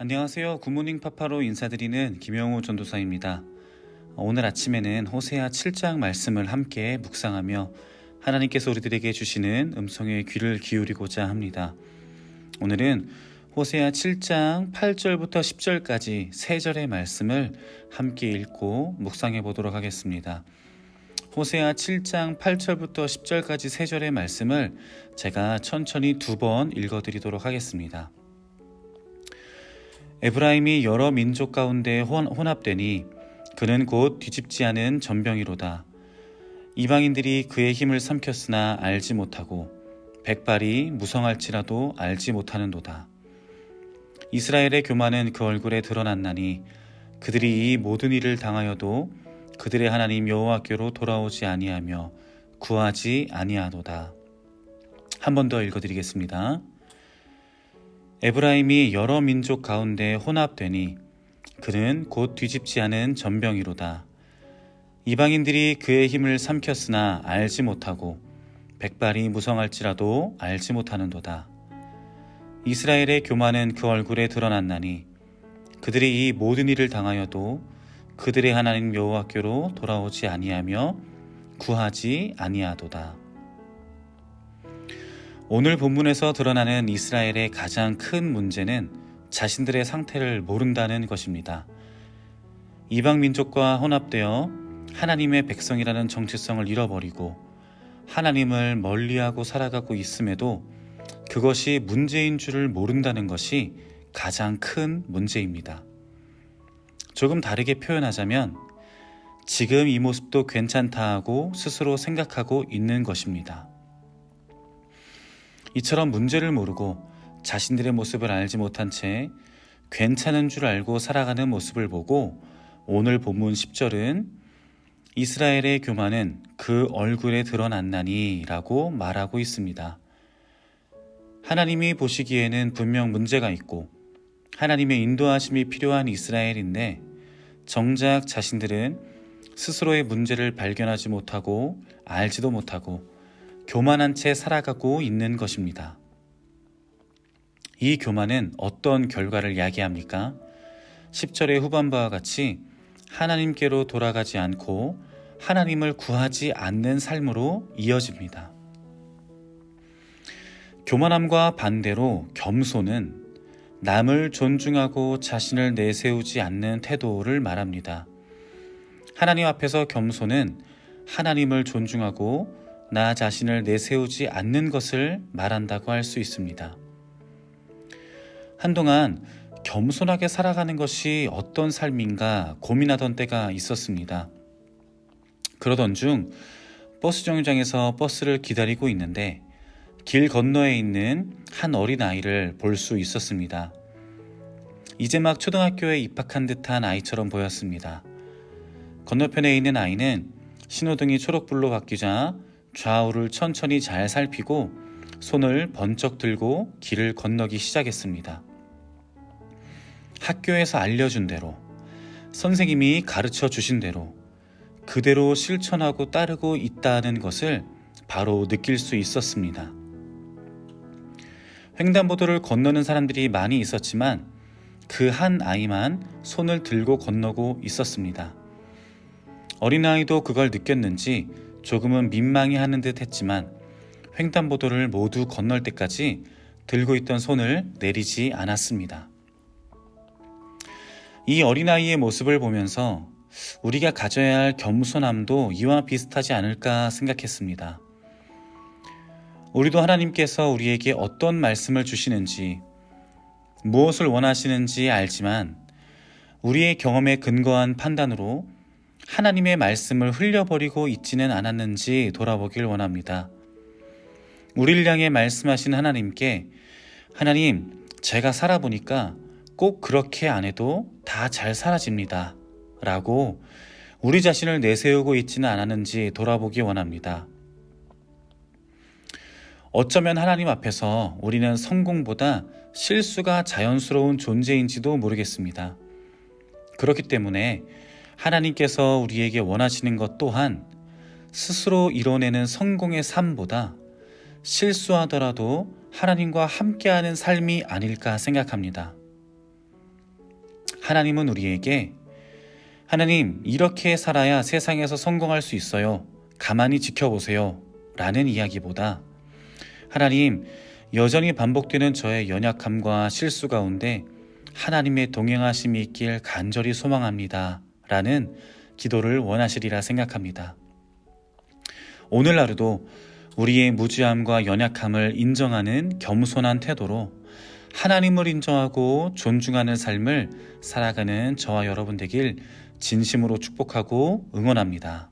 안녕하세요. 굿모닝 파파로 인사드리는 김영호 전도사입니다. 오늘 아침에는 호세아 7장 말씀을 함께 묵상하며 하나님께서 우리들에게 주시는 음성에 귀를 기울이고자 합니다. 오늘은 호세아 7장 8절부터 10절까지 3절의 말씀을 함께 읽고 묵상해 보도록 하겠습니다. 호세아 7장 8절부터 10절까지 3절의 말씀을 제가 천천히 2번 읽어드리도록 하겠습니다. 에브라임이 여러 민족 가운데 혼합되니 그는 곧 뒤집지 않은 전병이로다. 이방인들이 그의 힘을 삼켰으나 알지 못하고 백발이 무성할지라도 알지 못하는도다. 이스라엘의 교만은 그 얼굴에 드러났나니 그들이 이 모든 일을 당하여도 그들의 하나님 여호와께로 돌아오지 아니하며 구하지 아니하도다. 한 번 더 읽어드리겠습니다. 에브라임이 여러 민족 가운데 혼합되니 그는 곧 뒤집지 않은 전병이로다. 이방인들이 그의 힘을 삼켰으나 알지 못하고 백발이 무성할지라도 알지 못하는도다. 이스라엘의 교만은 그 얼굴에 드러났나니 그들이 이 모든 일을 당하여도 그들의 하나님 여호와께로 돌아오지 아니하며 구하지 아니하도다. 오늘 본문에서 드러나는 이스라엘의 가장 큰 문제는 자신들의 상태를 모른다는 것입니다. 이방 민족과 혼합되어 하나님의 백성이라는 정체성을 잃어버리고 하나님을 멀리하고 살아가고 있음에도 그것이 문제인 줄을 모른다는 것이 가장 큰 문제입니다. 조금 다르게 표현하자면 지금 이 모습도 괜찮다 하고 스스로 생각하고 있는 것입니다. 이처럼 문제를 모르고 자신들의 모습을 알지 못한 채 괜찮은 줄 알고 살아가는 모습을 보고 오늘 본문 10절은 이스라엘의 교만은 그 얼굴에 드러났나니 라고 말하고 있습니다. 하나님이 보시기에는 분명 문제가 있고 하나님의 인도하심이 필요한 이스라엘인데 정작 자신들은 스스로의 문제를 발견하지 못하고 알지도 못하고 교만한 채 살아가고 있는 것입니다. 이 교만은 어떤 결과를 야기합니까? 10절의 후반부와 같이 하나님께로 돌아가지 않고 하나님을 구하지 않는 삶으로 이어집니다. 교만함과 반대로 겸손은 남을 존중하고 자신을 내세우지 않는 태도를 말합니다. 하나님 앞에서 겸손은 하나님을 존중하고 나 자신을 내세우지 않는 것을 말한다고 할 수 있습니다. 한동안 겸손하게 살아가는 것이 어떤 삶인가 고민하던 때가 있었습니다. 그러던 중 버스 정류장에서 버스를 기다리고 있는데 길 건너에 있는 한 어린아이를 볼 수 있었습니다. 이제 막 초등학교에 입학한 듯한 아이처럼 보였습니다. 건너편에 있는 아이는 신호등이 초록불로 바뀌자 좌우를 천천히 잘 살피고 손을 번쩍 들고 길을 건너기 시작했습니다. 학교에서 알려준 대로, 선생님이 가르쳐 주신 대로 그대로 실천하고 따르고 있다는 것을 바로 느낄 수 있었습니다. 횡단보도를 건너는 사람들이 많이 있었지만 그 한 아이만 손을 들고 건너고 있었습니다. 어린아이도 그걸 느꼈는지 조금은 민망해 하는 듯 했지만 횡단보도를 모두 건널 때까지 들고 있던 손을 내리지 않았습니다. 이 어린아이의 모습을 보면서 우리가 가져야 할 겸손함도 이와 비슷하지 않을까 생각했습니다. 우리도 하나님께서 우리에게 어떤 말씀을 주시는지, 무엇을 원하시는지 알지만 우리의 경험에 근거한 판단으로 하나님의 말씀을 흘려버리고 있지는 않았는지 돌아보길 원합니다. 우리를 향해 말씀하신 하나님께 하나님, 제가 살아보니까 꼭 그렇게 안 해도 다 잘 사라집니다 라고 우리 자신을 내세우고 있지는 않았는지 돌아보기 원합니다. 어쩌면 하나님 앞에서 우리는 성공보다 실수가 자연스러운 존재인지도 모르겠습니다. 그렇기 때문에 하나님께서 우리에게 원하시는 것 또한 스스로 이뤄내는 성공의 삶보다 실수하더라도 하나님과 함께하는 삶이 아닐까 생각합니다. 하나님은 우리에게 하나님, 이렇게 살아야 세상에서 성공할 수 있어요. 가만히 지켜보세요. 라는 이야기보다 하나님, 여전히 반복되는 저의 연약함과 실수 가운데 하나님의 동행하심이 있길 간절히 소망합니다. 라는 기도를 원하시리라 생각합니다. 오늘 하루도 우리의 무지함과 연약함을 인정하는 겸손한 태도로 하나님을 인정하고 존중하는 삶을 살아가는 저와 여러분 되길 진심으로 축복하고 응원합니다.